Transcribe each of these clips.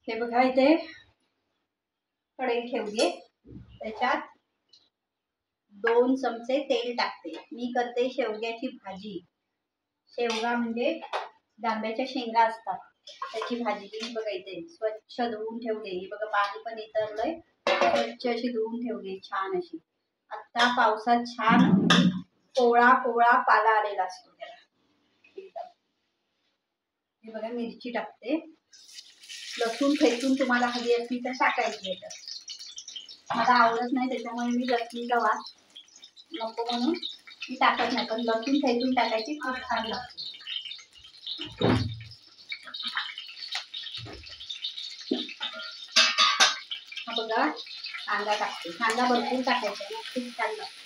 हे बघा इथे कढई ठेवली, त्याच्यात 2 चमचे तेल टाकते। मी करते शेवग्याची भाजी। शेवगा म्हणजे डांब्याच्या शेंगा असतात, त्याची भाजी। ती बघा इथे स्वच्छ धुवून ठेवली। हे बघा पाणी पण इतरलंय, स्वच्छ अशी धुवून ठेवली छान अशी। आता पावसात छान कोवळा कोवळा पाला आलेला असतो त्याला। हे बघा मिरची टाकते, लसूण ठेचून तुम्हाला हवी असली तर टाकायची याच्यात। मला आवडत नाही त्याच्यामुळे मी लसणीचा वास नको म्हणून मी टाकत नाही, पण लसूण ठेचून टाकायची, खूप छान लागते। हा बघा कांदा टाकते, कांदा भरपूर टाकायचा ना, खूप छान लागते।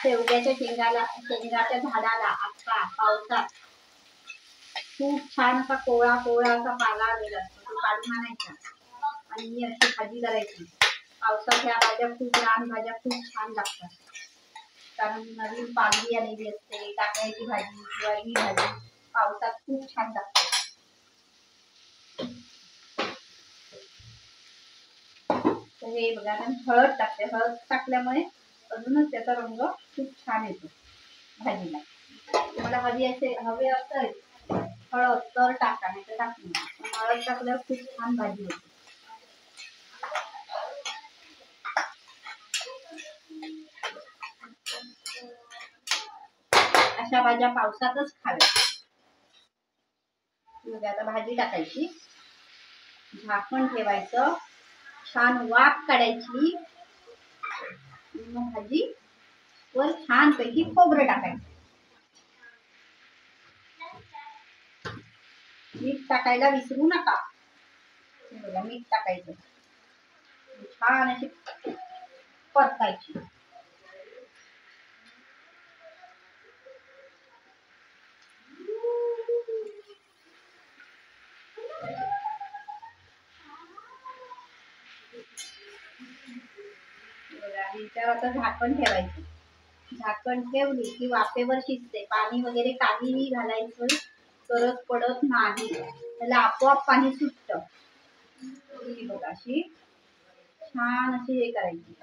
शेवग्याच्या शेंगाच्या झाडाला आता पावसात खूप छान असा कोवळा कोवळा असा पाला आलेला असतो, तो काढून आणायचा आणि अशी भाजी करायची। पावसात ह्या भाज्या खूप रानभाज्या खूप छान लागतात, कारण नवीन पालवी आलेली असते। टाकळ्याची भाजी किंवा ही भाजी पावसात खूप छान लागते। तर हे बघा हळद टाकते, हळद टाकल्यामुळे अजूनच त्याचा रंग खूप छान येतो भाजीला। तुम्हाला हवे असेल हळद तर टाका, नाही तर टाकू नका। हळद टाकल्यावर खूप छान भाजी होते। अशा भाज्या पावसातच खाव्या। आता भाजी टाकायची, झाकण ठेवायचं, छान वाफ काढायची, मग भाजी वर छान पैकी खोबरं टाकायचं। मीठ टाकायला विसरू नका। बघा मीठ टाकायचं, छान अशी परतायची। त्यावर आता झाकण ठेवायचं, झाकण ठेवली की वाफेवर शिजते। पाणी वगैरे काहीही घालायचं गरज पडत नाही, त्याला आपोआप पाणी सुटतं। ही बघा अशी छान अशी हे करायची।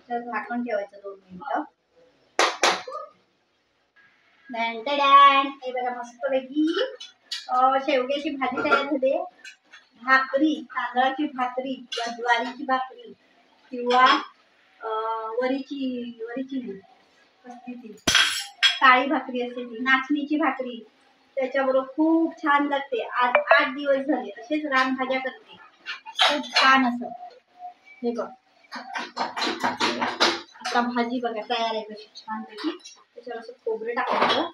झाकण ठेवायचं 2 मिनिटं। हे बघा मस्तपैकी शेवग्याची भाजी तयार झाली। भाकरी, तांदळाची भाकरी किंवा ज्वारीची भाकरी किंवा वरीची ती काळी भाकरी असते, ती नाचणीची भाकरी, त्याच्याबरोबर खूप छान लागते। आज 8 दिवस झाले असेच रानभाज्या करते, खूप छान असं। हे बघ आता भाजी बघा तयार आहे कशी छान पैकी। त्याच्यावर असं खोबरं टाकायचं,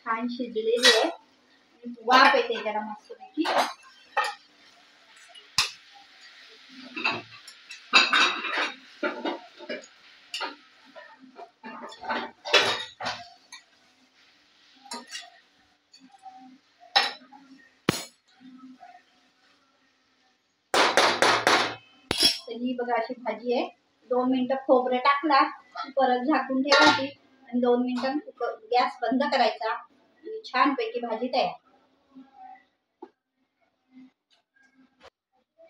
छान शिजलेली आहे, वाफ येते त्याला मस्तपैकी। ही बघा अशी भाजी आहे। 2 मिनिटं खोबरं टाकला की परत झाकून ठेवायची आणि 2 मिनिटांनी गॅस बंद करायचा आणि छान पैकी भाजी तयार।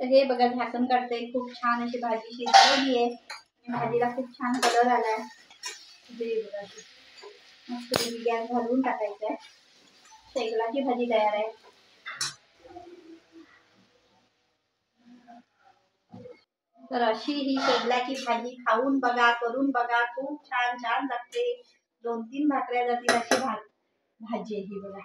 तर हे बघा झाकण काढते, खूप छान अशी भाजी शिजलेली आहे। भाजीला खूप छान कलर आलाय। हे बघा मस्त पैकी गॅस घालून टाकायचा, शेंगाची भाजी तयार आहे। तर अशी ही शेंगाची भाजी खाऊन बघा, करून बघा, खूप छान छान लागते। 2-3 भाकऱ्या जातील अशी भाजी आहे ही बघा।